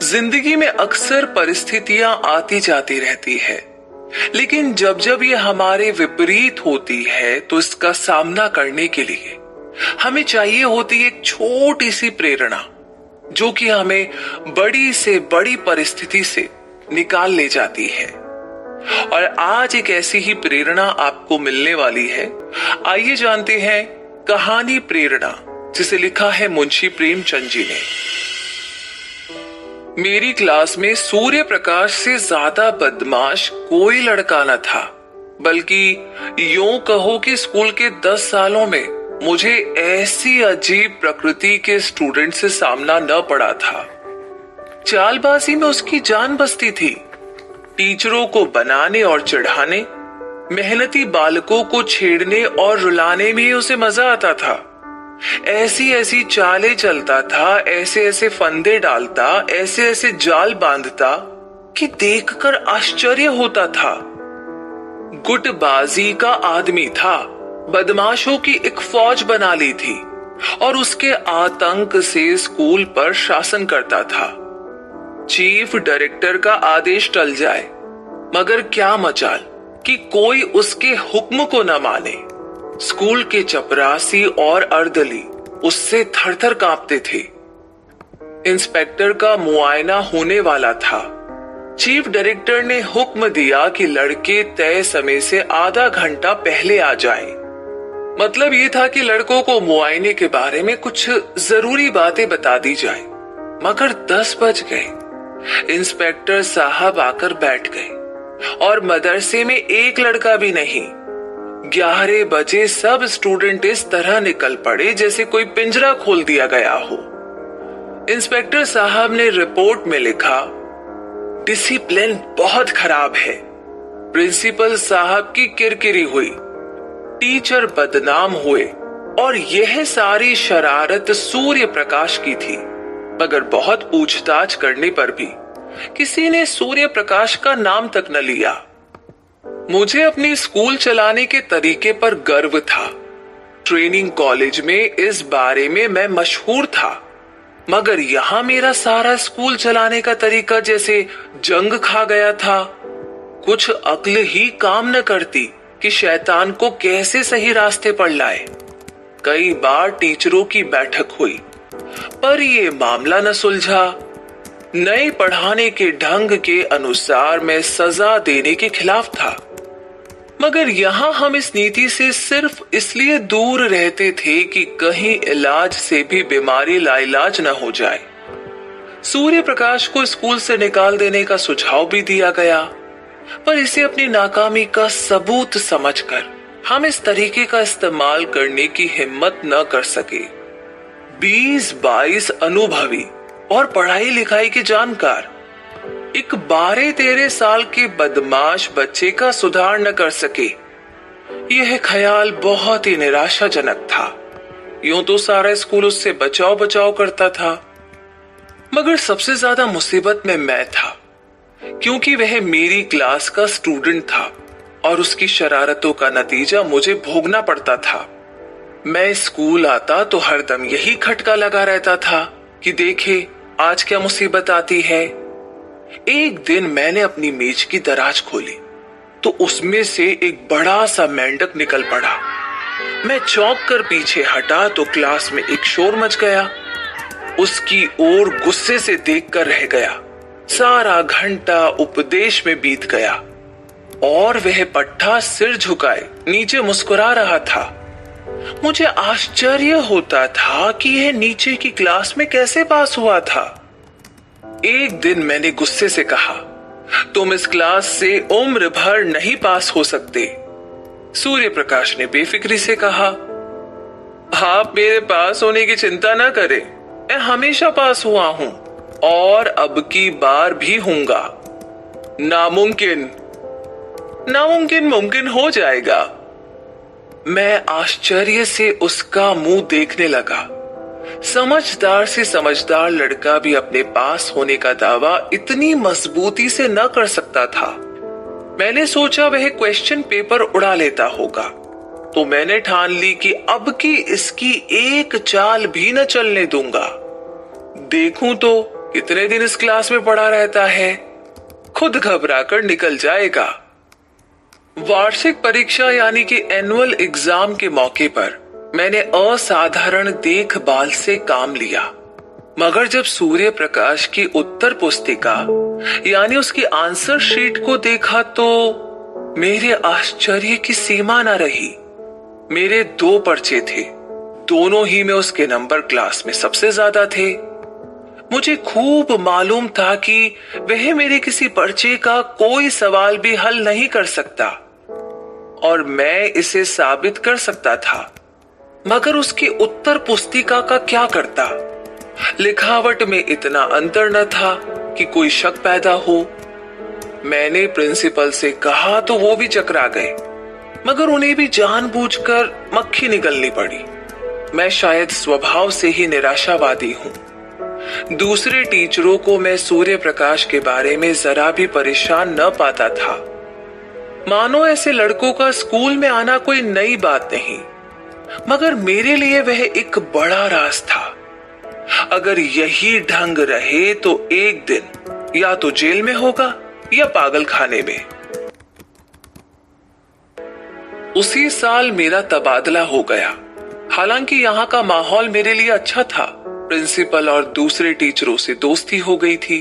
जिंदगी में अक्सर परिस्थितियां आती जाती रहती है, लेकिन जब जब ये हमारे विपरीत होती है तो इसका सामना करने के लिए हमें चाहिए होती एक छोटी सी प्रेरणा, जो कि हमें बड़ी से बड़ी परिस्थिति से निकाल ले जाती है। और आज एक ऐसी ही प्रेरणा आपको मिलने वाली है। आइए जानते हैं कहानी प्रेरणा, जिसे लिखा है मुंशी प्रेमचंद जी ने। मेरी क्लास में सूर्य प्रकाश से ज्यादा बदमाश कोई लड़का न था, बल्कि यूं कहो कि स्कूल के 10 सालों में मुझे ऐसी अजीब प्रकृति के स्टूडेंट से सामना न पड़ा था। चालबाजी में उसकी जान बसती थी। टीचरों को बनाने और चिढ़ाने, मेहनती बालकों को छेड़ने और रुलाने में उसे मजा आता था। ऐसी ऐसी चालें चलता था, ऐसे ऐसे फंदे डालता, ऐसे ऐसे जाल बांधता कि देखकर आश्चर्य होता था। गुटबाजी का आदमी था, बदमाशों की एक फौज बना ली थी और उसके आतंक से स्कूल पर शासन करता था। चीफ डायरेक्टर का आदेश टल जाए, मगर क्या मजाल कि कोई उसके हुक्म को न माने। स्कूल के चपरासी और अर्दली उससे थरथर कांपते थे। इंस्पेक्टर का मुआयना होने वाला था। चीफ डायरेक्टर ने हुक्म दिया कि लड़के तय समय से आधा घंटा पहले आ जाएं। मतलब ये था कि लड़कों को मुआयने के बारे में कुछ जरूरी बातें बता दी जाए। मगर 10 बज गए। इंस्पेक्टर साहब आकर बैठ गए और मदरसे में एक लड़का भी नहीं। 11 बजे सब स्टूडेंट इस तरह निकल पड़े जैसे कोई पिंजरा खोल दिया गया हो। इंस्पेक्टर साहब ने रिपोर्ट में लिखा, डिसिप्लिन बहुत खराब है। प्रिंसिपल साहब की किरकिरी हुई, टीचर बदनाम हुए और यह सारी शरारत सूर्य प्रकाश की थी। मगर बहुत पूछताछ करने पर भी किसी ने सूर्य प्रकाश का नाम तक न लिया। मुझे अपनी स्कूल चलाने के तरीके पर गर्व था। ट्रेनिंग कॉलेज में इस बारे में मैं मशहूर था, मगर यहां मेरा सारा स्कूल चलाने का तरीका जैसे जंग खा गया था। कुछ अक्ल ही काम न करती कि शैतान को कैसे सही रास्ते पर लाए। कई बार टीचरों की बैठक हुई, पर यह मामला न सुलझा। नए पढ़ाने के ढंग के अनुसार मैं सजा देने के खिलाफ था, मगर यहां हम इस नीति से सिर्फ इसलिए दूर रहते थे कि कहीं इलाज से भी बीमारी लाइलाज न हो जाए। सूर्य प्रकाश को स्कूल से निकाल देने का सुझाव भी दिया गया, पर इसे अपनी नाकामी का सबूत समझकर हम इस तरीके का इस्तेमाल करने की हिम्मत न कर सके। 20-22 अनुभवी और पढ़ाई लिखाई के जानकार एक 12-13 साल के बदमाश बच्चे का सुधार न कर सके। यह ख्याल बहुत ही निराशाजनक था। यूं तो सारा स्कूल उससे बचाव बचाव करता था, मगर सबसे ज्यादा मुसीबत में मैं था, क्योंकि वह मेरी क्लास का स्टूडेंट था और उसकी शरारतों का नतीजा मुझे भोगना पड़ता था। मैं स्कूल आता तो हरदम यही खटका लगा रहता था कि देखे आज क्या मुसीबत आती है। एक दिन मैंने अपनी मेज की दराज खोली तो उसमें से एक बड़ा सा मेंढक निकल पड़ा। मैं चौंक कर पीछे हटा तो क्लास में एक शोर मच गया। उसकी ओर गुस्से से देखकर रह गया। सारा घंटा उपदेश में बीत गया और वह पट्टा सिर झुकाए नीचे मुस्कुरा रहा था। मुझे आश्चर्य होता था कि यह नीचे की क्लास में कैसे पास हुआ था। एक दिन मैंने गुस्से से कहा, तुम इस क्लास से उम्र भर नहीं पास हो सकते। सूर्य प्रकाश ने बेफिक्री से कहा, आप मेरे पास होने की चिंता ना करें, मैं हमेशा पास हुआ हूं और अब की बार भी हूंगा। नामुमकिन मुमकिन हो जाएगा। मैं आश्चर्य से उसका मुंह देखने लगा। समझदार से समझदार लड़का भी अपने पास होने का दावा इतनी मजबूती से न कर सकता था। मैंने सोचा वह क्वेश्चन पेपर उड़ा लेता होगा, तो मैंने ठान ली कि अब की इसकी एक चाल भी न चलने दूंगा। देखूं तो कितने दिन इस क्लास में पढ़ा रहता है, खुद घबराकर निकल जाएगा। वार्षिक परीक्षा यानी कि एनुअल एग्जाम के मौके पर मैंने असाधारण देखभाल से काम लिया, मगर जब सूर्य प्रकाश की उत्तर पुस्तिका यानी उसकी आंसर शीट को देखा तो मेरे आश्चर्य की सीमा न रही। मेरे 2 पर्चे थे, दोनों ही में उसके नंबर क्लास में सबसे ज्यादा थे। मुझे खूब मालूम था कि वह मेरे किसी पर्चे का कोई सवाल भी हल नहीं कर सकता और मैं इसे साबित कर सकता था, मगर उसकी उत्तर पुस्तिका का क्या करता। लिखावट में इतना अंतर न था कि कोई शक पैदा हो। मैंने प्रिंसिपल से कहा तो वो भी चकरा गए, मगर उन्हें भी जानबूझकर मक्खी निकलनी पड़ी। मैं शायद स्वभाव से ही निराशावादी हूं। दूसरे टीचरों को मैं सूर्य प्रकाश के बारे में जरा भी परेशान न पाता था, मानो ऐसे लड़कों का स्कूल में आना कोई नई बात नहीं, मगर मेरे लिए वह एक बड़ा राज था। अगर यही ढंग रहे तो एक दिन या तो जेल में होगा या पागल खाने में। उसी साल मेरा तबादला हो गया। हालांकि यहाँ का माहौल मेरे लिए अच्छा था, प्रिंसिपल और दूसरे टीचरों से दोस्ती हो गई थी,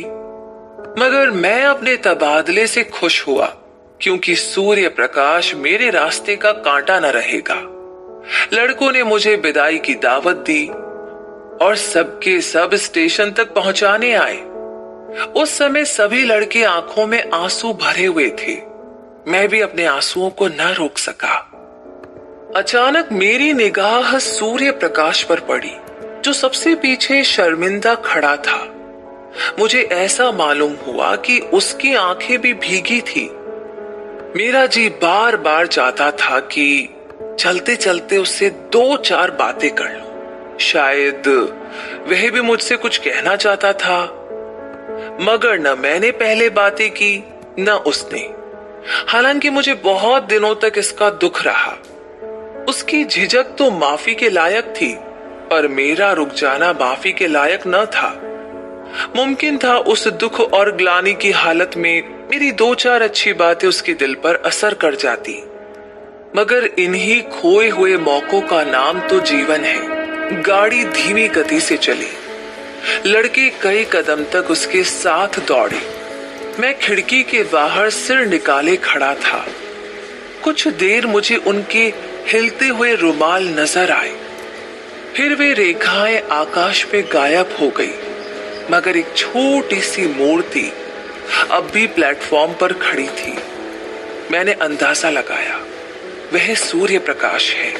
मगर मैं अपने तबादले से खुश हुआ क्योंकि सूर्य प्रकाश मेरे रास्ते का कांटा न रहेगा। लड़कों ने मुझे विदाई की दावत दी और सबके सब स्टेशन तक पहुंचाने आए। उस समय सभी लड़के आंखों में आंसू भरे हुए थे। मैं भी अपने आंसुओं को न रोक सका। अचानक मेरी निगाह सूर्य प्रकाश पर पड़ी, जो सबसे पीछे शर्मिंदा खड़ा था। मुझे ऐसा मालूम हुआ कि उसकी आंखें भी भीगी थी। मेरा जी बार बार चाहता था कि चलते चलते उससे 2-4 बातें कर लूं। शायद वह भी मुझसे कुछ कहना चाहता था, मगर न मैंने पहले बातें की न उसने। हालांकि मुझे बहुत दिनों तक इसका दुख रहा। उसकी झिझक तो माफी के लायक थी, पर मेरा रुक जाना माफी के लायक न था। मुमकिन था उस दुख और ग्लानि की हालत में मेरी 2-4 अच्छी बातें उसके दिल पर असर कर जाती, मगर इन्हीं खोए हुए मौकों का नाम तो जीवन है। गाड़ी धीमी गति से चली। लड़के कई कदम तक उसके साथ दौड़े। मैं खिड़की के बाहर सिर निकाले खड़ा था। कुछ देर मुझे उनके हिलते हुए रुमाल नजर आए, फिर वे रेखाएं आकाश में गायब हो गई, मगर एक छोटी सी मूर्ति अब भी प्लेटफॉर्म पर खड़ी थी। मैंने अंदाजा लगाया वह सूर्य प्रकाश है।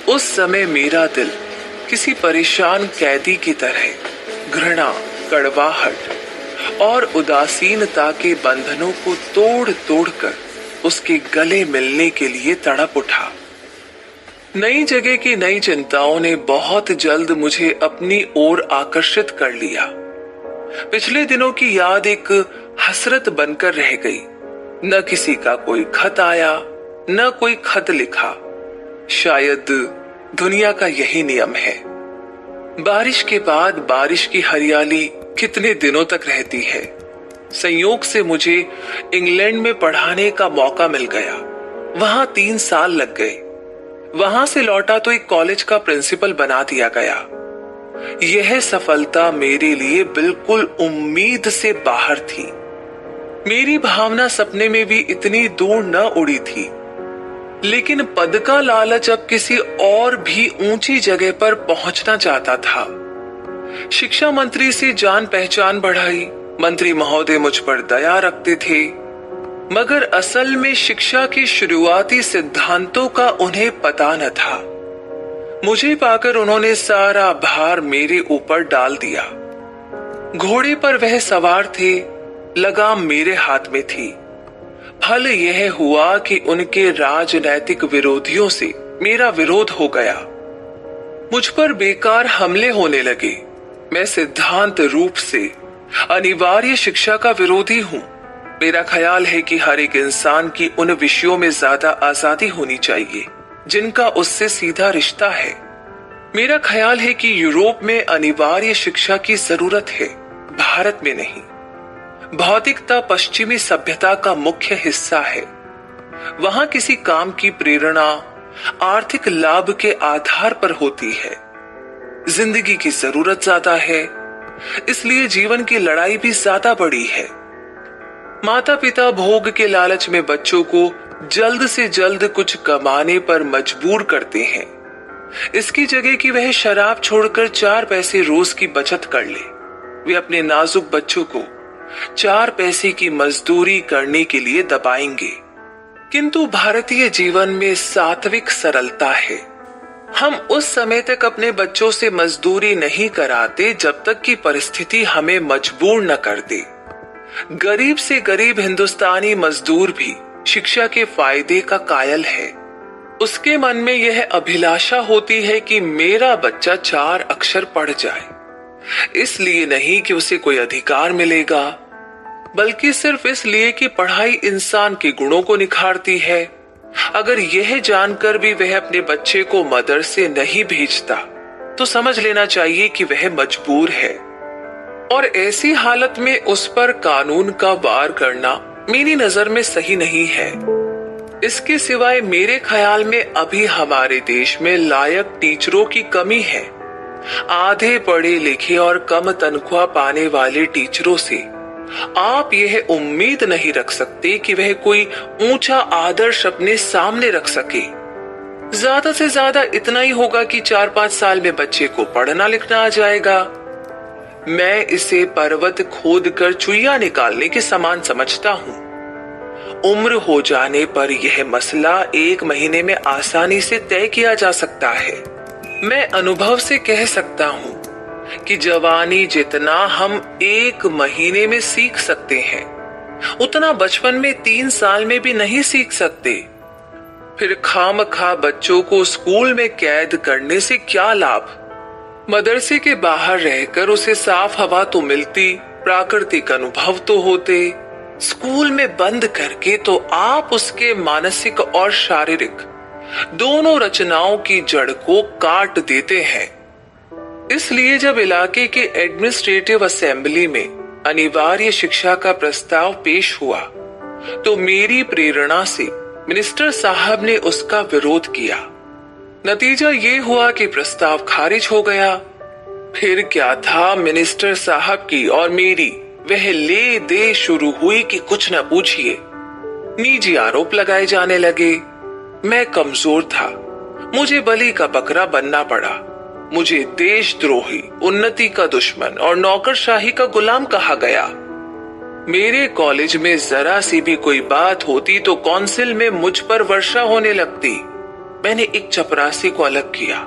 उस समय मेरा दिल किसी परेशान कैदी की तरह घृणा, कड़वाहट और उदासीनता के बंधनों को तोड़ तोड़कर उसके गले मिलने के लिए तड़प उठा। नई जगह की नई चिंताओं ने बहुत जल्द मुझे अपनी ओर आकर्षित कर लिया। पिछले दिनों की याद एक हसरत बनकर रह गई। न किसी का कोई खत आया, न कोई खत लिखा। शायद दुनिया का यही नियम है। बारिश के बाद बारिश की हरियाली कितने दिनों तक रहती है। संयोग से मुझे इंग्लैंड में पढ़ाने का मौका मिल गया। वहां 3 साल लग गए। वहां से लौटा तो एक कॉलेज का प्रिंसिपल बना दिया गया। यह सफलता मेरे लिए बिल्कुल उम्मीद से बाहर थी। मेरी भावना सपने में भी इतनी दूर न उड़ी थी, लेकिन पद का लालच अब किसी और भी ऊंची जगह पर पहुंचना चाहता था। शिक्षा मंत्री से जान पहचान बढ़ाई। मंत्री महोदय मुझ पर दया रखते थे, मगर असल में शिक्षा के शुरुआती सिद्धांतों का उन्हें पता न था। मुझे पाकर उन्होंने सारा भार मेरे ऊपर डाल दिया। घोड़े पर वह सवार थे, लगाम मेरे हाथ में थी। फल यह हुआ कि उनके राजनैतिक विरोधियों से मेरा विरोध हो गया। मुझ पर बेकार हमले होने लगे। मैं सिद्धांत रूप से अनिवार्य शिक्षा का विरोधी हूं। मेरा ख्याल है कि हर एक इंसान की उन विषयों में ज्यादा आजादी होनी चाहिए जिनका उससे सीधा रिश्ता है। मेरा ख्याल है कि यूरोप में अनिवार्य शिक्षा की जरूरत है, भारत में नहीं। भौतिकता पश्चिमी सभ्यता का मुख्य हिस्सा है। वहां किसी काम की प्रेरणा आर्थिक लाभ के आधार पर होती है। जिंदगी की जरूरत ज्यादा है, इसलिए जीवन की लड़ाई भी ज्यादा बड़ी है। माता पिता भोग के लालच में बच्चों को जल्द से जल्द कुछ कमाने पर मजबूर करते हैं, इसकी जगह कि वह शराब छोड़कर 4 पैसे रोज की बचत कर ले। वे अपने नाजुक बच्चों को 4 पैसे की मजदूरी करने के लिए दबाएंगे। किंतु भारतीय जीवन में सात्विक सरलता है। हम उस समय तक अपने बच्चों से मजदूरी नहीं कराते जब तक कि परिस्थिति हमें मजबूर न कर दे। गरीब से गरीब हिंदुस्तानी मजदूर भी शिक्षा के फायदे का कायल है। उसके मन में यह अभिलाषा होती है कि मेरा बच्चा 4 अक्षर पढ़ जाए, इसलिए नहीं कि उसे कोई अधिकार मिलेगा, बल्कि सिर्फ इसलिए कि पढ़ाई इंसान के गुणों को निखारती है। अगर यह जानकर भी वह अपने बच्चे को मदरसे नहीं भेजता तो समझ लेना चाहिए कि वह मजबूर है, और ऐसी हालत में उस पर कानून का वार करना मेरी नजर में सही नहीं है। इसके सिवाय मेरे ख्याल में अभी हमारे देश में लायक टीचरों की कमी है। आधे पढ़े लिखे और कम तनख्वाह पाने वाले टीचरों से आप यह उम्मीद नहीं रख सकते कि वह कोई ऊंचा आदर्श अपने सामने रख सके। ज्यादा से ज्यादा इतना ही होगा कि 4-5 साल में बच्चे को पढ़ना लिखना आ जाएगा। मैं इसे पर्वत खोद कर चुइया निकालने के समान समझता हूँ। उम्र हो जाने पर यह मसला 1 महीने में आसानी से तय किया जा सकता है। मैं अनुभव से कह सकता हूँ कि जवानी जितना हम 1 महीने में सीख सकते हैं, उतना बचपन में 3 साल में भी नहीं सीख सकते। फिर खामखा बच्चों को स्कूल में कैद करने से क्या लाभ? मदरसे के बाहर रहकर उसे साफ हवा तो मिलती, प्राकृतिक अनुभव तो होते। स्कूल में बंद करके तो आप उसके मानसिक और शारीरिक दोनों रचनाओं की जड़ को काट देते हैं। इसलिए जब इलाके के एडमिनिस्ट्रेटिव असेंबली में अनिवार्य शिक्षा का प्रस्ताव पेश हुआ तो मेरी प्रेरणा से मिनिस्टर साहब ने उसका विरोध किया। नतीजा ये हुआ कि प्रस्ताव खारिज हो गया। फिर क्या था, मिनिस्टर साहब की और मेरी वह ले दे शुरू हुई कि कुछ न पूछिए। निजी आरोप लगाए जाने लगे। मैं कमजोर था, मुझे बलि का बकरा बनना पड़ा। मुझे देशद्रोही, उन्नति का दुश्मन और नौकरशाही का गुलाम कहा गया। मेरे कॉलेज में जरा सी भी कोई बात होती तो काउंसिल में मुझ पर वर्षा होने लगती। मैंने एक चपरासी को अलग किया।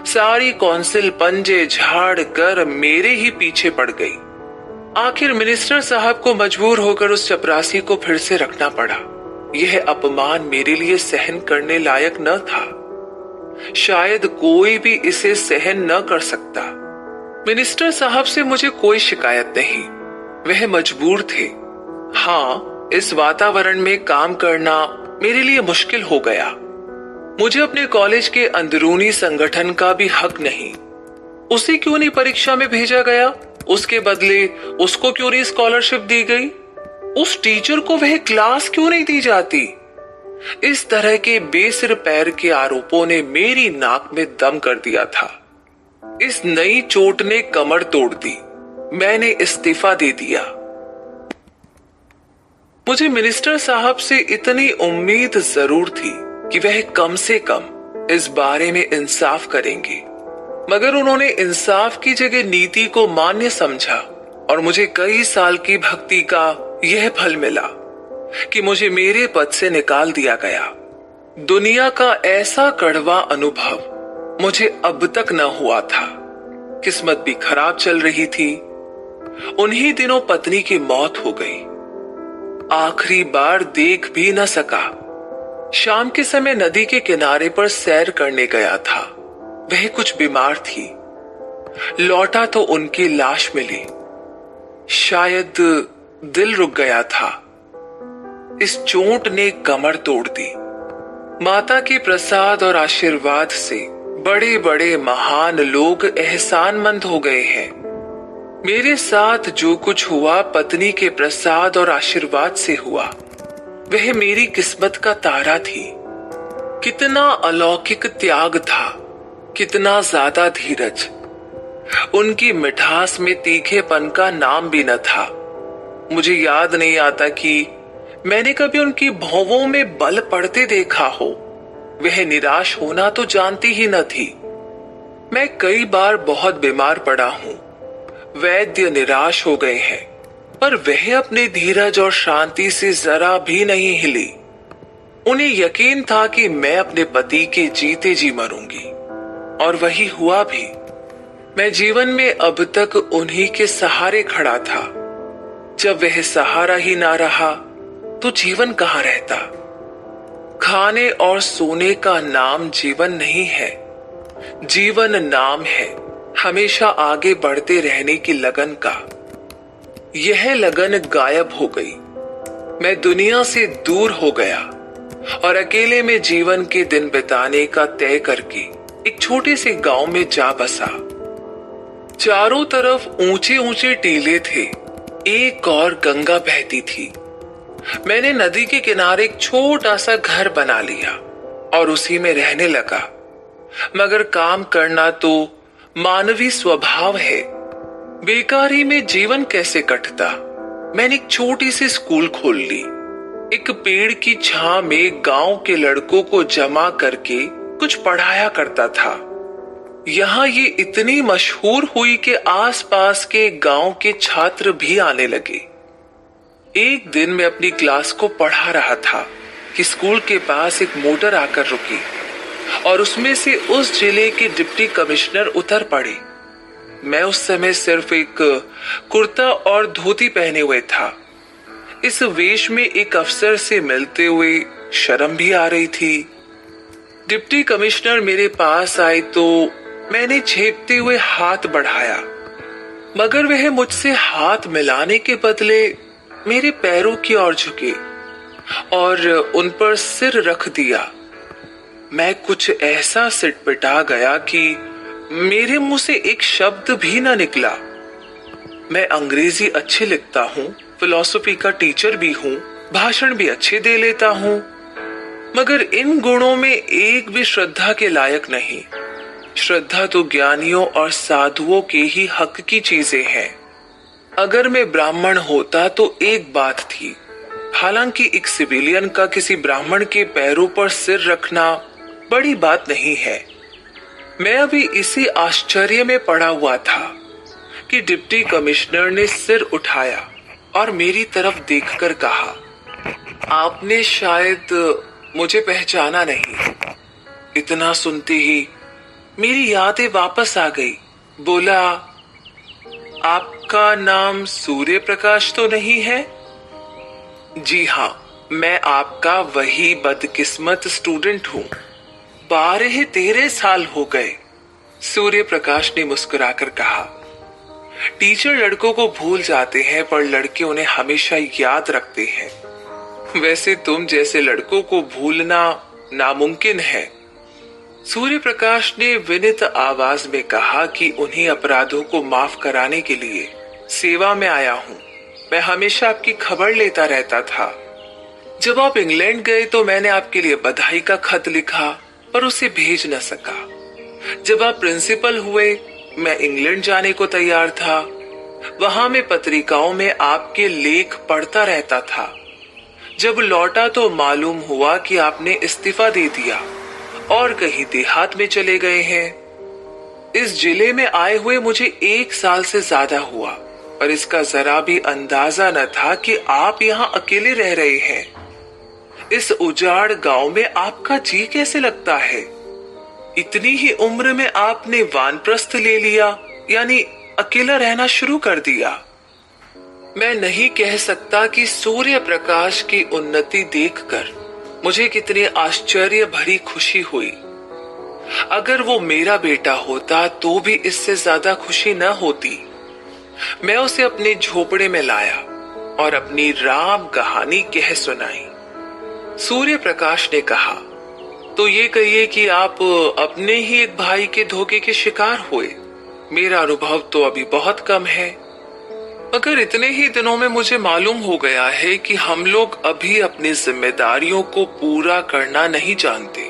सारी काउंसिल पंजे झाड़ कर मेरे ही पीछे पड़ गई। आखिर मिनिस्टर साहब को मजबूर होकर उस चपरासी को फिर से रखना पड़ा। यह अपमान मेरे लिए सहन करने लायक न था। शायद कोई भी इसे सहन न कर सकता। मिनिस्टर साहब से मुझे कोई शिकायत नहीं, वह मजबूर थे। हाँ, इस वातावरण में काम करना मेरे लिए मुश्किल हो गया। मुझे अपने कॉलेज के अंदरूनी संगठन का भी हक नहीं। उसे क्यों नहीं परीक्षा में भेजा गया? उसके बदले उसको क्यों नहीं स्कॉलरशिप दी गई? उस टीचर को वह क्लास क्यों नहीं दी जाती? इस तरह के बेसिर पैर के आरोपों ने मेरी नाक में दम कर दिया था। इस नई चोट ने कमर तोड़ दी। मैंने इस्तीफा दे दिया। मुझे मिनिस्टर साहब से इतनी उम्मीद जरूर थी कि वह कम से कम इस बारे में इंसाफ करेंगे, मगर उन्होंने इंसाफ की जगह नीति को मान्य समझा और मुझे कई साल की भक्ति का यह फल मिला कि मुझे मेरे पद से निकाल दिया गया। दुनिया का ऐसा कड़वा अनुभव मुझे अब तक न हुआ था। किस्मत भी खराब चल रही थी। उन्हीं दिनों पत्नी की मौत हो गई। आखिरी बार देख भी न सका। शाम के समय नदी के किनारे पर सैर करने गया था। वह कुछ बीमार थी। लौटा तो उनकी लाश मिली। शायद दिल रुक गया था। इस चोट ने कमर तोड़ दी। माता के प्रसाद और आशीर्वाद से बड़े बड़े महान लोग एहसानमंद हो गए हैं। मेरे साथ जो कुछ हुआ पत्नी के प्रसाद और आशीर्वाद से हुआ, वह मेरी किस्मत का तारा थी। कितना अलौकिक त्याग था, कितना ज्यादा धीरज। उनकी मिठास में तीखेपन का नाम भी न था। मुझे याद नहीं आता कि मैंने कभी उनकी भौंवों में बल पड़ते देखा हो। वह निराश होना तो जानती ही न थी। मैं कई बार बहुत बीमार पड़ा हूं। वैद्य निराश हो गए हैं, पर वह अपने धीरज और शांति से जरा भी नहीं हिली। उन्हें यकीन था कि मैं अपने पति के जीते जी मरूंगी, और वही हुआ भी। मैं जीवन में अब तक उन्हीं के सहारे खड़ा था। जब वह सहारा ही ना रहा तो जीवन कहां रहता। खाने और सोने का नाम जीवन नहीं है, जीवन नाम है हमेशा आगे बढ़ते रहने की लगन का। यह लगन गायब हो गई। मैं दुनिया से दूर हो गया और अकेले में जीवन के दिन बिताने का तय करके एक छोटे से गांव में जा बसा। चारों तरफ ऊंचे ऊंचे टीले थे, एक और गंगा बहती थी। मैंने नदी के किनारे एक छोटा सा घर बना लिया और उसी में रहने लगा। मगर काम करना तो मानवीय स्वभाव है। बेकारी में जीवन कैसे कटता। मैंने एक छोटी सी स्कूल खोल ली। एक पेड़ की छां में गांव के लड़कों को जमा करके कुछ पढ़ाया करता था। यहां ये इतनी मशहूर हुई कि आसपास के गांव के छात्र भी आने लगे। एक दिन मैं अपनी क्लास को पढ़ा रहा था कि स्कूल के पास एक मोटर आकर रुकी और उसमें से उस जिले के डिप्टी कमिश्नर उतर पड़े। मैं उस समय सिर्फ एक कुर्ता और धोती पहने हुए था। इस वेश में एक अफसर से मिलते हुए शर्म भी आ रही थी। डिप्टी कमिश्नर मेरे पास आए तो मैंने झेपते हुए हाथ बढ़ाया, मगर वह मुझसे हाथ मिलाने के बदले मेरे पैरों की ओर झुके और उन पर सिर रख दिया। मैं कुछ ऐसा सिटपिटा गया कि मेरे मुंह से एक शब्द भी ना निकला। मैं अंग्रेजी अच्छे लिखता हूँ, फिलॉसफी का टीचर भी हूँ, भाषण भी अच्छे दे लेता हूँ, मगर इन गुणों में एक भी श्रद्धा के लायक नहीं। श्रद्धा तो ज्ञानियों और साधुओं के ही हक की चीजें हैं। अगर मैं ब्राह्मण होता तो एक बात थी, हालांकि एक सिविलियन का किसी ब्राह्मण के पैरों पर सिर रखना बड़ी बात नहीं है। मैं अभी इसी आश्चर्य में पड़ा हुआ था कि डिप्टी कमिश्नर ने सिर उठाया और मेरी तरफ देखकर कहा, आपने शायद मुझे पहचाना नहीं। इतना सुनते ही मेरी यादें वापस आ गई। बोला, आपका नाम सूर्य प्रकाश तो नहीं है? जी हाँ, मैं आपका वही बदकिस्मत स्टूडेंट हूँ। 12-13 साल हो गए, सूर्य प्रकाश ने मुस्कुराकर कहा। टीचर लड़कों को भूल जाते हैं, पर लड़के उन्हें हमेशा याद रखते हैं। वैसे तुम जैसे लड़कों को भूलना नामुमकिन है। सूर्य प्रकाश ने विनीत आवाज में कहा कि उन्हीं अपराधों को माफ कराने के लिए सेवा में आया हूँ। मैं हमेशा आपकी खबर लेता रहता था। जब आप इंग्लैंड गए तो मैंने आपके लिए बधाई का खत लिखा, पर उसे भेज न सका। जब आप प्रिंसिपल हुए, मैं इंग्लैंड जाने को तैयार था। वहां मैं पत्रिकाओं में आपके लेख पढ़ता रहता था। जब लौटा तो मालूम हुआ कि आपने इस्तीफा दे दिया और कहीं देहात में चले गए हैं। इस जिले में आए हुए मुझे 1 साल से ज्यादा हुआ, पर इसका जरा भी अंदाजा न था कि आप यहाँ अकेले रह रहे हैं। इस उजाड़ गांव में आपका जी कैसे लगता है? इतनी ही उम्र में आपने वानप्रस्थ ले लिया, यानी अकेला रहना शुरू कर दिया। मैं नहीं कह सकता कि सूर्य प्रकाश की उन्नति देखकर मुझे कितनी आश्चर्य भरी खुशी हुई। अगर वो मेरा बेटा होता तो भी इससे ज्यादा खुशी न होती। मैं उसे अपने झोपड़े में लाया और अपनी राम कहानी कह सुनाई। सूर्य प्रकाश ने कहा, तो ये कहिए कि आप अपने ही एक भाई के धोखे के शिकार हुए। मेरा अनुभव तो अभी बहुत कम है, मगर इतने ही दिनों में मुझे मालूम हो गया है कि हम लोग अभी अपनी जिम्मेदारियों को पूरा करना नहीं जानते।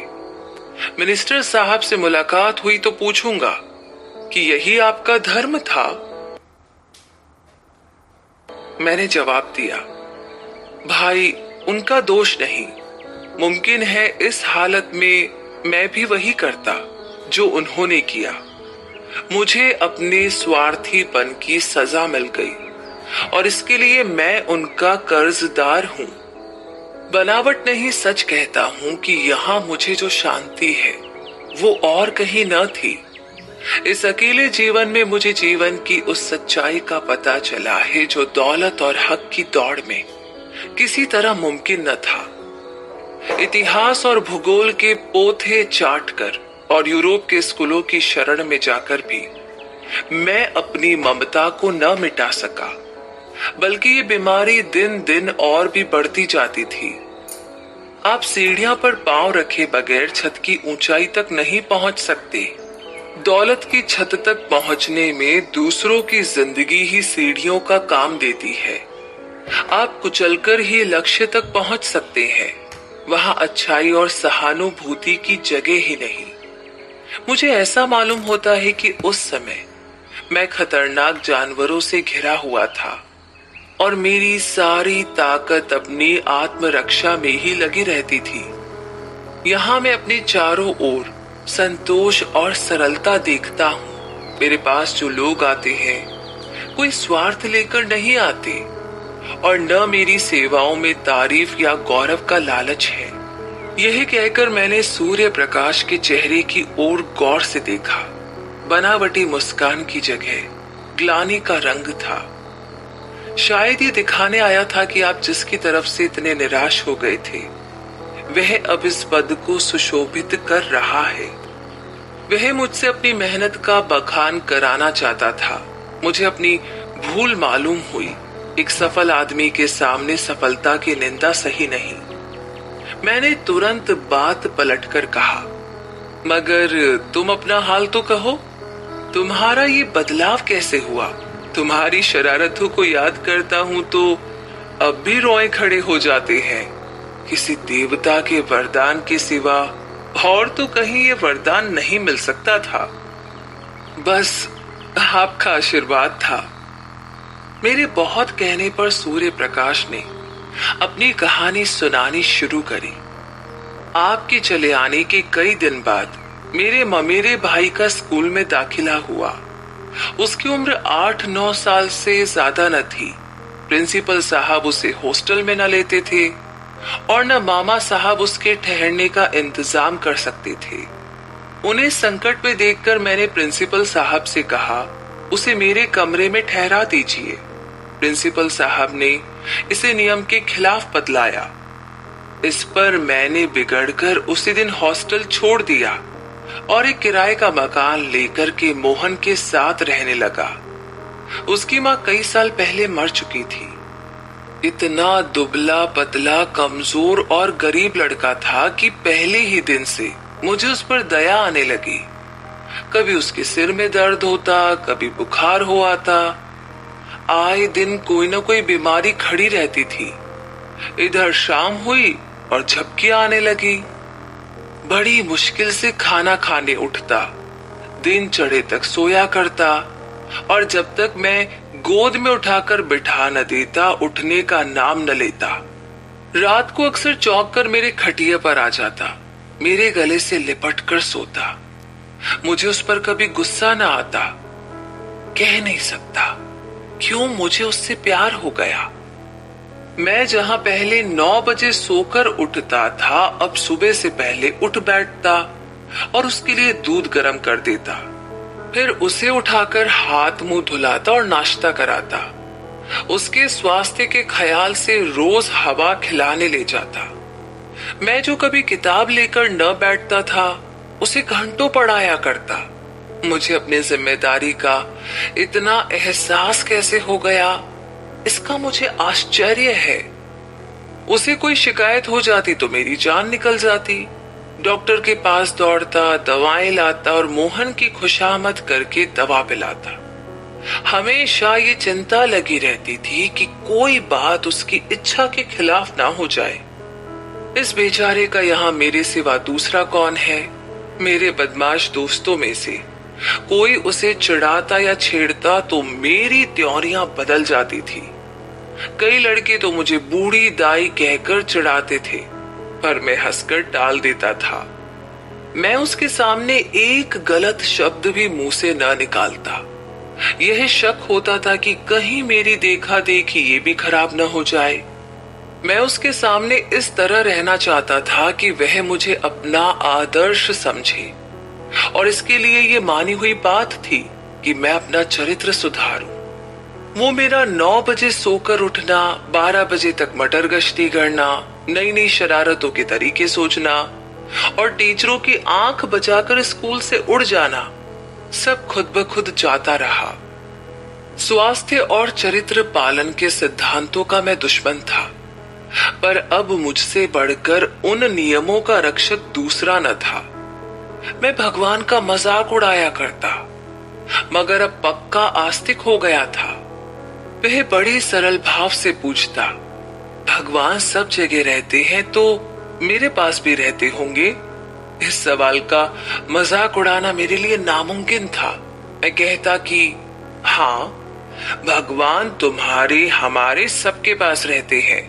मिनिस्टर साहब से मुलाकात हुई तो पूछूंगा कि यही आपका धर्म था। मैंने जवाब दिया, भाई उनका दोष नहीं, मुमकिन है इस हालत में मैं भी वही करता जो उन्होंने किया। मुझे अपने स्वार्थीपन की सजा मिल गई और इसके लिए मैं उनका कर्जदार हूं। बनावट नहीं, सच कहता हूं कि यहां मुझे जो शांति है वो और कहीं न थी। इस अकेले जीवन में मुझे जीवन की उस सच्चाई का पता चला है जो दौलत और हक की दौड़ में किसी तरह मुमकिन न था। इतिहास और भूगोल के पोथे चाटकर और यूरोप के स्कूलों की शरण में जाकर भी मैं अपनी ममता को न मिटा सका, बल्कि ये बीमारी दिन दिन और भी बढ़ती जाती थी। आप सीढ़ियां पर पांव रखे बगैर छत की ऊंचाई तक नहीं पहुंच सकते। दौलत की छत तक पहुंचने में दूसरों की जिंदगी ही सीढ़ियों का काम देती है। आप कुचलकर ही लक्ष्य तक पहुंच सकते हैं, वहां अच्छाई और सहानुभूति की जगह ही नहीं। मुझे ऐसा मालूम होता है कि उस समय मैं खतरनाक जानवरों से घिरा हुआ था और मेरी सारी ताकत अपनी आत्मरक्षा में ही लगी रहती थी। यहाँ मैं अपने चारों ओर संतोष और सरलता देखता हूँ। मेरे पास जो लोग आते हैं कोई स्वार्थ लेकर नहीं आते और न मेरी सेवाओं में तारीफ या गौरव का लालच है। यह कहकर मैंने सूर्य प्रकाश के चेहरे की ओर गौर से देखा। बनावटी मुस्कान की जगह ग्लानि का रंग था। शायद ये दिखाने आया था कि आप जिसकी तरफ से इतने निराश हो गए थे वह अब इस पद को सुशोभित कर रहा है। वह मुझसे अपनी मेहनत का बखान कराना चाहता था। मुझे अपनी भूल मालूम हुई। एक सफल आदमी के सामने सफलता की निंदा सही नहीं। मैंने तुरंत बात पलटकर कहा, मगर तुम अपना हाल तो कहो, तुम्हारा ये बदलाव कैसे हुआ? तुम्हारी शरारतों को याद करता हूं तो अब भी रोए खड़े हो जाते हैं। किसी देवता के वरदान के सिवा और तो कहीं ये वरदान नहीं मिल सकता था। बस आपका आशीर्वाद था। मेरे बहुत कहने पर सूर्य प्रकाश ने अपनी कहानी सुनानी शुरू करी। आपके चले आने के कई दिन बाद मेरे ममेरे भाई का स्कूल में दाखिला हुआ। उसकी उम्र 8-9 साल से ज्यादा न थी। प्रिंसिपल साहब उसे हॉस्टल में न लेते थे और न मामा साहब उसके ठहरने का इंतजाम कर सकते थे। उन्हें संकट में देखकर मैंने प्रिंसिपल साहब से कहा, उसे मेरे कमरे में ठहरा दीजिए। प्रिंसिपल साहब ने इसे नियम के खिलाफ बतलाया। इस पर मैंने बिगड़कर उसी दिन हॉस्टल छोड़ दिया और एक किराए का मकान लेकर के मोहन के साथ रहने लगा। उसकी माँ कई साल पहले मर चुकी थी। इतना दुबला पतला कमजोर और गरीब लड़का था कि पहले ही दिन से मुझे उस पर दया आने लगी। कभी उसके सिर में दर्द होता, कभी बुखार हो आता। आए दिन कोई न कोई बीमारी खड़ी रहती थी। इधर शाम हुई और झपकी आने लगी। बड़ी मुश्किल से खाना खाने उठता, दिन चढ़े तक सोया करता और जब तक मैं गोद में उठाकर बिठा न देता उठने का नाम न लेता। रात को अक्सर चौंक कर मेरे खटिया पर आ जाता, मेरे गले से लिपट कर सोता। मुझे उस पर कभी गुस्सा न आता। कह नहीं सकता क्यों मुझे उससे प्यार हो गया। मैं जहां पहले 9 बजे सोकर उठता था, अब सुबह से पहले उठ बैठता और उसके लिए दूध गर्म कर देता। फिर उसे उठाकर हाथ मुंह धुलाता और नाश्ता कराता। उसके स्वास्थ्य के ख्याल से रोज हवा खिलाने ले जाता। मैं जो कभी किताब लेकर न बैठता था उसे घंटों पढ़ाया करता। मुझे अपनी जिम्मेदारी का इतना एहसास कैसे हो गया, इसका मुझे आश्चर्य है। उसे कोई शिकायत हो जाती तो मेरी जान निकल जाती। डॉक्टर के पास दौड़ता, दवाएं लाता और मोहन की खुशामद करके दवा पिलाता। हमेशा ये चिंता लगी रहती थी कि कोई बात उसकी इच्छा के खिलाफ ना हो जाए। इस बेचारे का यहाँ मेरे सिवा दूसरा कौन है? मेरे बदमाश दोस्तों में से कोई उसे चिढ़ाता या छेड़ता तो मेरी त्योरियां बदल जाती थी। कई लड़के तो मुझे बूढ़ी दाई कहकर चिढ़ाते थे, पर मैं हंसकर टाल देता था। मैं उसके सामने एक गलत शब्द भी मुंह से न निकालता। यह शक होता था कि कहीं मेरी देखा देखी ये भी खराब न हो जाए। मैं उसके सामने इस तरह रहना चाहता था कि वह मुझे अपना आदर्श समझे, और इसके लिए ये मानी हुई बात थी कि मैं अपना चरित्र सुधारूं। वो मेरा 9 बजे सोकर उठना, 12 बजे तक मटर गश्ती करना, नई नई शरारतों के तरीके सोचना और टीचरों की आंख बचाकर स्कूल से उड़ जाना, सब खुद ब खुद जाता रहा। स्वास्थ्य और चरित्र पालन के सिद्धांतों का मैं दुश्मन था, पर अब मुझसे बढ़कर उन नियमों का रक्षक दूसरा न था। मैं भगवान का मजाक उड़ाया करता, मगर अब पक्का आस्तिक हो गया था। वह बड़े सरल भाव से पूछता, भगवान सब जगह रहते हैं तो मेरे पास भी रहते होंगे? इस सवाल का मजाक उड़ाना मेरे लिए नामुमकिन था। मैं कहता कि हाँ, भगवान तुम्हारे हमारे सबके पास रहते हैं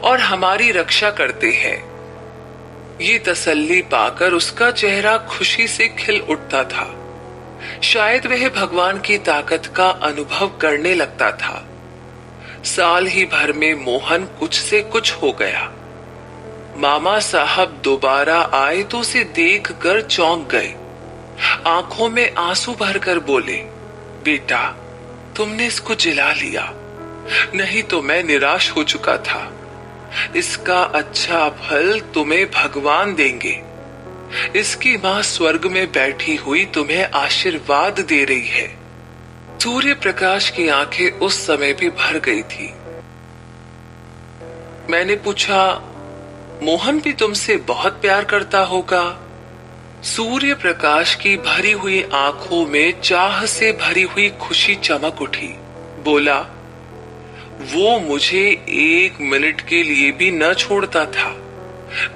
और हमारी रक्षा करते हैं। ये तसल्ली पाकर उसका चेहरा खुशी से खिल उठता था। शायद वह भगवान की ताकत का अनुभव करने लगता था। साल ही भर में मोहन कुछ से कुछ हो गया। मामा साहब दोबारा आए तो उसे देखकर चौंक गए। आंखों में आंसू भरकर बोले, बेटा, तुमने इसको जिला लिया, नहीं तो मैं निराश हो चुका था। इसका अच्छा फल तुम्हें भगवान देंगे। इसकी मां स्वर्ग में बैठी हुई तुम्हें आशीर्वाद दे रही है। सूर्य प्रकाश की आंखें उस समय भी भर गई थी। मैंने पूछा, मोहन भी तुमसे बहुत प्यार करता होगा? सूर्य प्रकाश की भरी हुई आंखों में चाह से भरी हुई खुशी चमक उठी। बोला, वो मुझे 1 मिनट के लिए भी न छोड़ता था।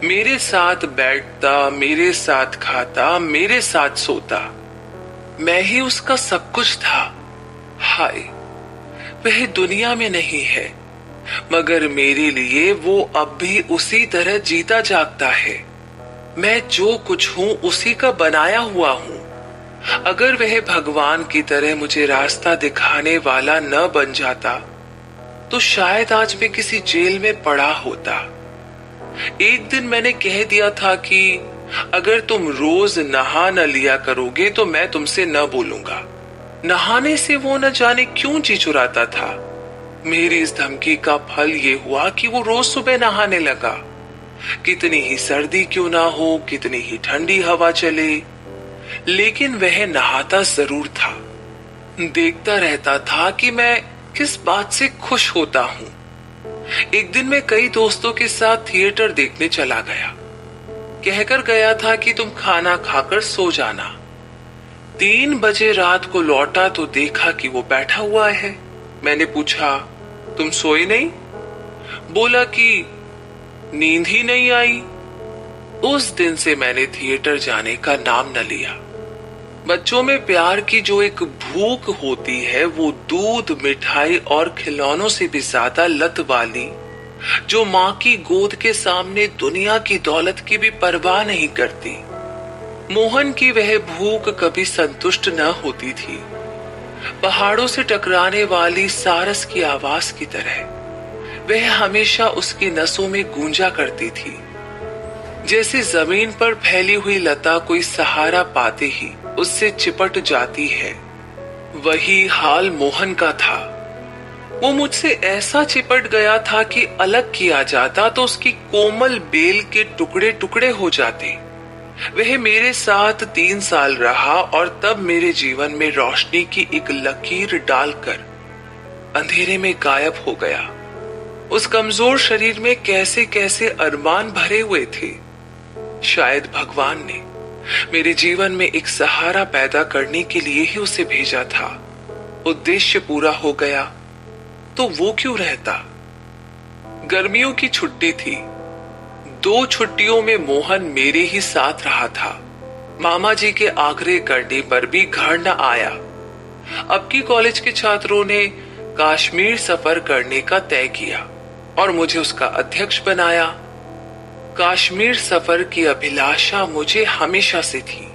मेरे साथ बैठता, मेरे साथ खाता, मेरे साथ सोता। मैं ही उसका सब कुछ था। हाय, वह दुनिया में नहीं है, मगर मेरे लिए वो अब भी उसी तरह जीता जागता है। मैं जो कुछ हूं उसी का बनाया हुआ हूं। अगर वह भगवान की तरह मुझे रास्ता दिखाने वाला न बन जाता तो शायद आज मैं किसी जेल में पड़ा होता। एक दिन मैंने कह दिया था कि अगर तुम रोज नहा न लिया करोगे तो मैं तुमसे न बोलूंगा। नहाने से वो न जाने क्यों जी चुराता था। मेरी इस धमकी का फल ये हुआ कि वो रोज सुबह नहाने लगा। कितनी ही सर्दी क्यों ना हो, कितनी ही ठंडी हवा चले, लेकिन वह नहाता जरूर था। देखता रहता था कि मैं किस बात से खुश होता हूं। एक दिन मैं कई दोस्तों के साथ थिएटर देखने चला गया। कहकर गया था कि तुम खाना खाकर सो जाना। 3 बजे रात को लौटा तो देखा कि वो बैठा हुआ है। मैंने पूछा, तुम सोए नहीं? बोला कि नींद ही नहीं आई। उस दिन से मैंने थिएटर जाने का नाम न लिया। बच्चों में प्यार की जो एक भूख होती है, वो दूध, मिठाई और खिलौनों से भी ज्यादा लत वाली, जो माँ की गोद के सामने दुनिया की दौलत की भी परवाह नहीं करती। मोहन की वह भूख कभी संतुष्ट न होती थी। पहाड़ों से टकराने वाली सारस की आवाज की तरह वह हमेशा उसकी नसों में गूंजा करती थी। जैसे जमीन पर फैली हुई लता कोई सहारा पाते ही उससे चिपट जाती है, वही हाल मोहन का था। वो मुझसे ऐसा चिपट गया था कि अलग किया जाता तो उसकी कोमल बेल के टुकड़े टुकड़े हो जाते। वह मेरे साथ 3 साल रहा और तब मेरे जीवन में रोशनी की एक लकीर डालकर अंधेरे में गायब हो गया। उस कमजोर शरीर में कैसे कैसे अरमान भरे हुए थे। शायद भगवान ने मेरे जीवन में एक सहारा पैदा करने के लिए ही उसे भेजा था। उद्देश्य पूरा हो गया तो वो क्यों रहता। गर्मियों की छुट्टी थी। 2 छुट्टियों में मोहन मेरे ही साथ रहा था। मामा जी के आग्रह करने पर भी घर न आया। अब की कॉलेज के छात्रों ने कश्मीर सफर करने का तय किया और मुझे उसका अध्यक्ष बनाया। कश्मीर सफर की अभिलाषा मुझे हमेशा से थी।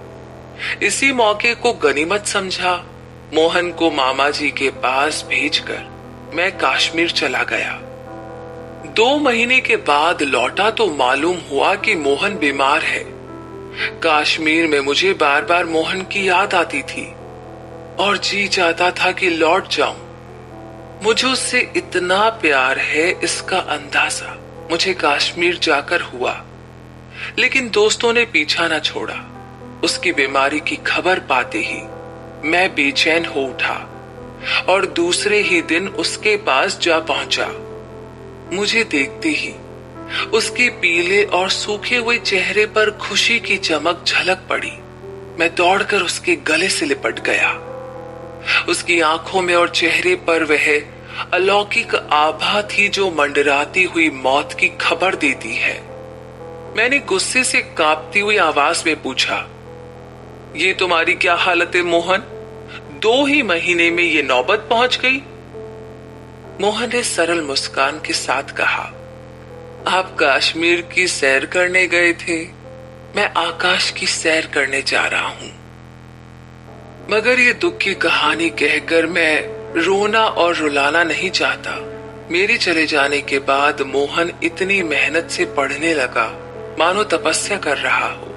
इसी मौके को गनीमत समझा। मोहन को मामा जी के पास भेजकर मैं कश्मीर चला गया। 2 महीने के बाद लौटा तो मालूम हुआ कि मोहन बीमार है। कश्मीर में मुझे बार बार मोहन की याद आती थी और जी चाहता था कि लौट जाऊं। मुझे उससे इतना प्यार है, इसका अंदाजा मुझे कश्मीर जाकर हुआ। लेकिन दोस्तों ने पीछा न छोड़ा। उसकी बीमारी की खबर पाते ही मैं बेचैन हो उठा और दूसरे ही दिन उसके पास जा पहुंचा। मुझे देखते ही उसके पीले और सूखे हुए चेहरे पर खुशी की चमक झलक पड़ी। मैं दौड़कर उसके गले से लिपट गया। उसकी आंखों में और चेहरे पर वह अलौकिक आभा थी जो मंडराती हुई मौत की खबर देती है। मैंने गुस्से से कांपती हुई आवाज में पूछा, ये तुम्हारी क्या हालत है मोहन? 2 ही महीने में ये नौबत पहुंच गई। मोहन ने सरल मुस्कान के साथ कहा, आप कश्मीर की सैर करने गए थे, मैं आकाश की सैर करने जा रहा हूं। मगर ये दुख की कहानी कहकर मैं रोना और रुलाना नहीं चाहता। मेरे चले जाने के बाद मोहन इतनी मेहनत से पढ़ने लगा मानो तपस्या कर रहा हो।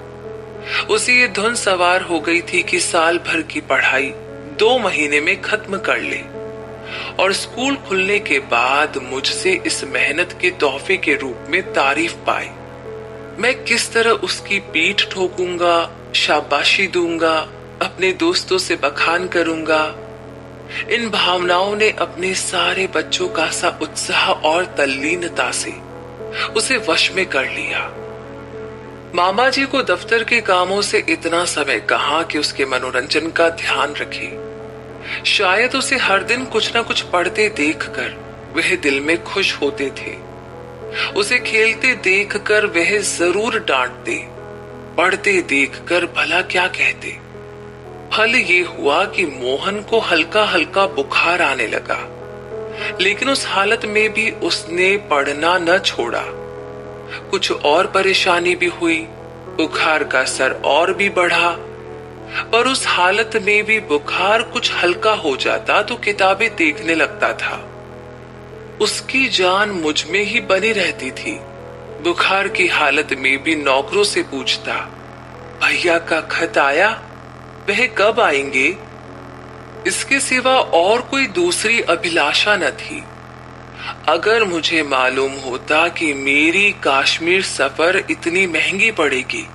उसे ये धुन सवार हो गई थी कि साल भर की पढ़ाई 2 महीने में खत्म कर ले और स्कूल खुलने के बाद मुझसे इस मेहनत के तोहफे के रूप में तारीफ पाए। मैं किस तरह उसकी पीठ ठोकूंगा, शाबाशी दूंगा, अपने दोस्तों से बखान करूंगा। इन भावनाओं ने अपने सारे बच्चों का सा उत्साह और तल्लीनता से उसे वश में कर लिया। मामा जी को दफ्तर के कामों से इतना समय कहां कि उसके मनोरंजन का ध्यान रखे। शायद उसे हर दिन कुछ ना कुछ पढ़ते देखकर वह दिल में खुश होते थे। उसे खेलते देखकर वह जरूर डांटते, पढ़ते देखकर भला क्या कहते। फल ये हुआ कि मोहन को हल्का हल्का बुखार आने लगा, लेकिन उस हालत में भी उसने पढ़ना न छोड़ा। कुछ और परेशानी भी हुई, बुखार का असर और भी बढ़ा, पर उस हालत में भी बुखार कुछ हल्का हो जाता तो किताबें देखने लगता था। उसकी जान मुझ में ही बनी रहती थी। बुखार की हालत में भी नौकरों से पूछता, भैया का खत आया? वह कब आएंगे? इसके सिवा और कोई दूसरी अभिलाषा न थी। अगर मुझे मालूम होता कि मेरी कश्मीर सफर इतनी महंगी पड़ेगी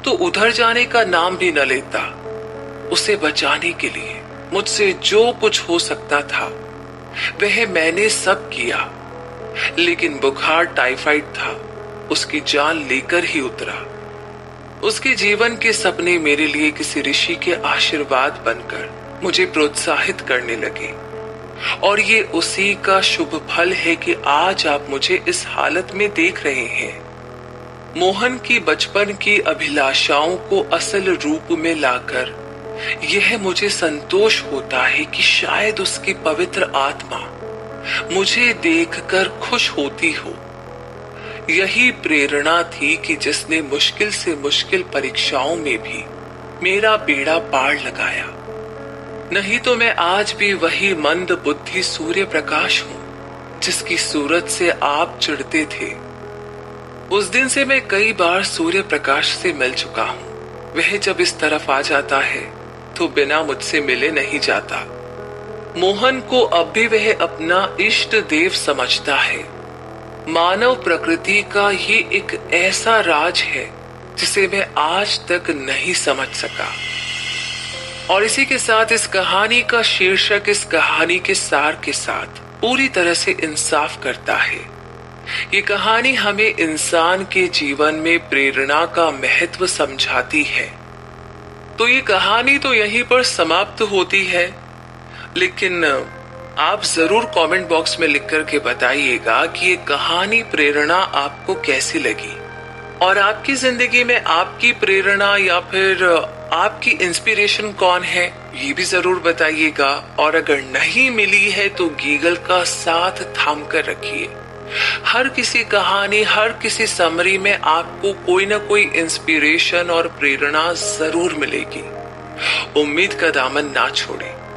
तो उधर जाने का नाम भी न लेता। उसे बचाने के लिए मुझसे जो कुछ हो सकता था वह मैंने सब किया, लेकिन बुखार टाइफाइड था, उसकी जान लेकर ही उतरा। उसके जीवन के सपने मेरे लिए किसी ऋषि के आशीर्वाद बनकर मुझे प्रोत्साहित करने लगे और ये उसी का शुभ फल है कि आज आप मुझे इस हालत में देख रहे हैं। मोहन की बचपन की अभिलाषाओं को असल रूप में लाकर यह मुझे संतोष होता है कि शायद उसकी पवित्र आत्मा मुझे देखकर खुश होती हो। यही प्रेरणा थी कि जिसने मुश्किल से मुश्किल परीक्षाओं में भी मेरा बेड़ा पार लगाया। नहीं तो मैं आज भी वही मंद बुद्धि सूर्य प्रकाश हूं जिसकी सूरत से आप चिढ़ते थे। उस दिन से मैं कई बार सूर्य प्रकाश से मिल चुका हूं। वह जब इस तरफ आ जाता है तो बिना मुझसे मिले नहीं जाता। मोहन को अब भी वह अपना इष्ट देव समझता है। मानव प्रकृति का ये एक ऐसा राज है जिसे मैं आज तक नहीं समझ सका। और इसी के साथ इस कहानी का शीर्षक इस कहानी के सार के साथ पूरी तरह से इंसाफ करता है ये कहानी हमें इंसान के जीवन में प्रेरणा का महत्व समझाती है। तो ये कहानी तो यहीं पर समाप्त होती है, लेकिन आप जरूर कमेंट बॉक्स में लिख करके बताइएगा कि ये कहानी प्रेरणा आपको कैसी लगी, और आपकी जिंदगी में आपकी प्रेरणा या फिर आपकी इंस्पिरेशन कौन है, ये भी जरूर बताइएगा। और अगर नहीं मिली है तो गीगल का साथ थाम कर रखिए। हर किसी कहानी, हर किसी समरी में आपको कोई ना कोई इंस्पिरेशन और प्रेरणा जरूर मिलेगी। उम्मीद का दामन ना छोड़ें।